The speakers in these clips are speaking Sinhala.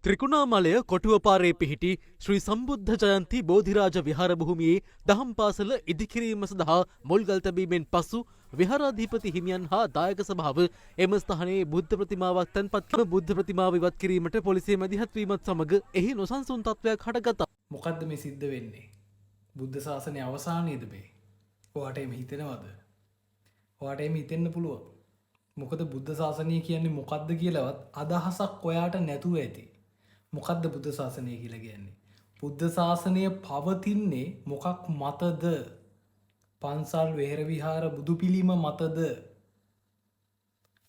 ත්‍රිකුණාමලය කොටුවපාරේ පිහිටි ශ්‍රී සම්බුද්ධ ජයන්ති බෝධිරාජ විහාර භූමියේ දහම් පාසල ඉදිකිරීම සඳහා මුල්ගල් තැබීමෙන් පසු විහාරාධිපති හිමියන් හා දායක සභාව එම ස්ථානයේ බුද්ධ ප්‍රතිමාවක් තැන්පත් කර බුද්ධ ප්‍රතිමාව ඉවත් කිරීමට පොලිසිය මැදිහත් වීමත් සමග එහි නොසන්සුන් තත්ත්වයක් හටගත්තා. මොකද්ද මේ සිද්ධ වෙන්නේ? බුද්ධ ශාසනය අවසානයේද මේ? ඔයාට එහෙම හිතෙනවද? ඔයාට එහෙම හිතෙන්න පුළුවන්. මොකද බුද්ධ ශාසනය කියන්නේ මොකද්ද කියලාවත් අදහසක් ඔයාට නැතුව ඇති. මොකද්ද බුද්ධ ශාසනය කියලා කියන්නේ? බුද්ධ ශාසනය පවතින්නේ මොකක් මතද? පන්සල් වෙහෙර විහාර බුදු පිළිම මතද?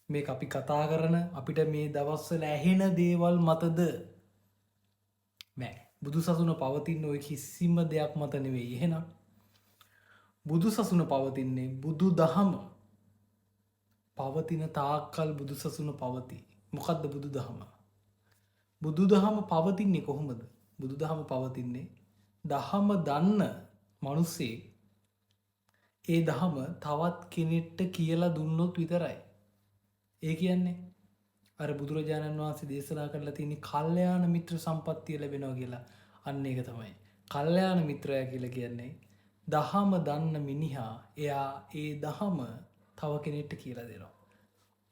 මේක අපි කතා කරන අපිට මේ දවස්වල ඇහෙන දේවල් මතද? නෑ. බුදු සසුන පවතින්නේ ඔය කිසිම දෙයක් මත නෙවෙයි. එහෙනම් බුදු සසුන පවතින්නේ බුදු දහම පවතින තාක්කල් බුදු සසුන පවතී. මොකද්ද බුදු දහම? බුදු දහම පවතින්නේ කොහොමද? බුදු දහම පවතින්නේ දහම දන්න මිනිස්සේ ඒ දහම තවත් කෙනෙක්ට කියලා දුන්නොත් විතරයි. ඒ කියන්නේ අර බුදුරජාණන් වහන්සේ දේශනා කරලා තියෙන කල්යාණ මිත්‍ර සම්පත්තිය ලැබෙනවා කියලා. අන්න ඒක තමයි. කල්යාණ මිත්‍රයා කියලා කියන්නේ දහම දන්න මිනිහා එයා ඒ දහම තව කෙනෙක්ට කියලා දෙනවා.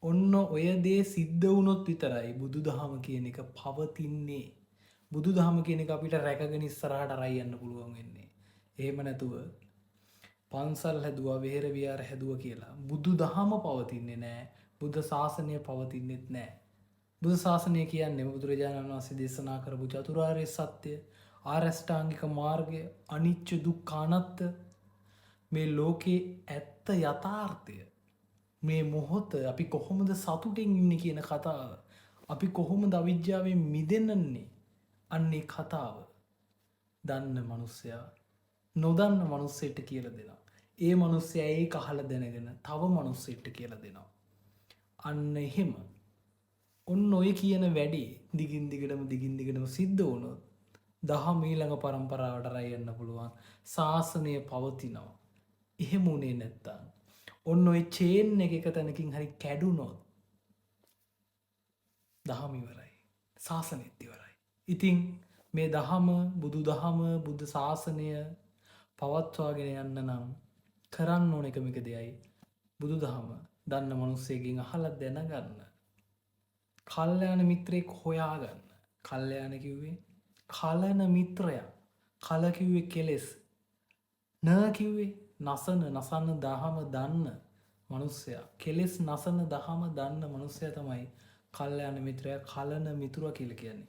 ඔන්න ඔය දේ සිද්ධ වුණොත් විතරයි බුදු දහම කියන එක පවතින්නේ. බුදු දහම කියන එක අපිට රැකගෙන ඉස්සරහට අරයි යන්න පුළුවන් වෙන්නේ. එහෙම නැතුව පන්සල් හැදුවා වෙහෙර විහාර හැදුවා කියලා බුදු දහම පවතින්නේ නැහැ. බුද්ධ ශාසනය පවතින්නෙත් නැහැ. බුදු ශාසනය කියන්නේ බුදුරජාණන් වහන්සේ දේශනා කරපු චතුරාර්ය සත්‍ය, ආරෂ්ඨාංගික මාර්ගය, අනිච්ච දුක්ඛ අනාත්ත, මේ ලෝකේ ඇත්ත යථාර්ථය, මේ මොහොත අපි කොහොමද සතුටින් ඉන්නේ කියන කතාව, අපි කොහොමද අවිද්‍යාවෙන් මිදෙන්නේ අන්නේ කතාව දන්න මිනිස්සයා නොදන්න මිනිස්සෙට කියලා දෙනවා. ඒ මිනිස්සයා ඒක අහලා දැනගෙන තව මිනිස්සෙට කියලා දෙනවා. අන්න එහෙම ඔන්න ඔය කියන වැඩේ දිගින් දිගටම සිද්ධ වුණොත් දහම ඊළඟ පරම්පරාවට රැ යන්න පුළුවන්. ශාසනය පවතිනවා. එහෙම උනේ නැත්තම් ඔන්න ඔය චේන් එක තැනකින් හරි කැඩුනොත් දහම ඉවරයි. ශාසනයත් ඉවරයි. ඉතින් මේ දහම, බුදු දහම, බුද්ධ ශාසනය පවත්වාගෙන යන්න නම් කරන්න ඕන එකම එක දෙයයි බුදු දහම දන්න මිනිස්සෙකින් අහලා දැනගන්න. කල්යාණ මිත්‍රයෙක් හොයාගන්න. කල්යාණ කිව්වේ කලන මිත්‍රයා. කල කිව්වේ කෙලෙස්. න කිව්වේ නසන දහම දන්න මිනිස්සයා. කෙලෙස් නසන දහම දන්න මිනිස්සයා තමයි කල්යාණ මිත්‍රයා, කලන මිතුරා කියලා කියන්නේ.